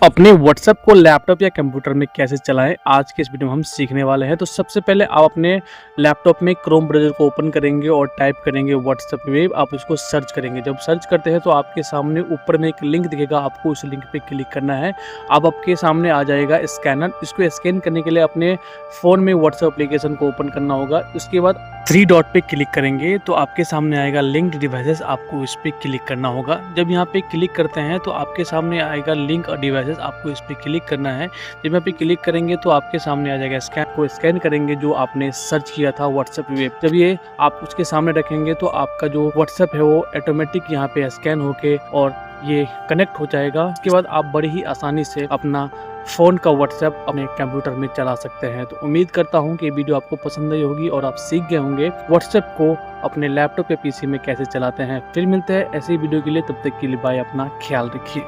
अपने व्हाट्सएप को लैपटॉप या कंप्यूटर में कैसे चलाएं, आज के इस वीडियो में हम सीखने वाले हैं। तो सबसे पहले आप अपने लैपटॉप में क्रोम ब्राउज़र को ओपन करेंगे और टाइप करेंगे व्हाट्सएप वेब। आप उसको सर्च करेंगे। जब सर्च करते हैं तो आपके सामने ऊपर में एक लिंक दिखेगा, आपको उस लिंक पे क्लिक करना है। अब आपके सामने आ जाएगा स्कैनर। इसको स्कैन करने के लिए अपने फ़ोन में व्हाट्सएप एप्लीकेशन को ओपन करना होगा। उसके बाद 3 डॉट पे क्लिक करेंगे तो आपके सामने आएगा लिंक्ड डिवाइसेस, आपको इस पर क्लिक करना होगा। जब यहाँ पे क्लिक करते हैं तो आपके सामने आएगा लिंक और डिवाइसेस, आपको इस पर क्लिक करना है। जब यहाँ पे क्लिक करेंगे तो आपके सामने आ जाएगा स्कैन को स्कैन करेंगे जो आपने सर्च किया था व्हाट्सएप वेब। जब ये आप उसके सामने रखेंगे तो आपका जो व्हाट्सएप है वो ऑटोमेटिक यहाँ पे स्कैन होके और ये कनेक्ट हो जाएगा। उसके बाद आप बड़ी ही आसानी से अपना फ़ोन का व्हाट्सएप अपने कंप्यूटर में चला सकते हैं। तो उम्मीद करता हूँ कि ये वीडियो आपको पसंद आई होगी और आप सीख गए होंगे व्हाट्सएप को अपने लैपटॉप या पीसी में कैसे चलाते हैं। फिर मिलते हैं ऐसी वीडियो के लिए, तब तक के लिए बाय, अपना ख्याल रखिए।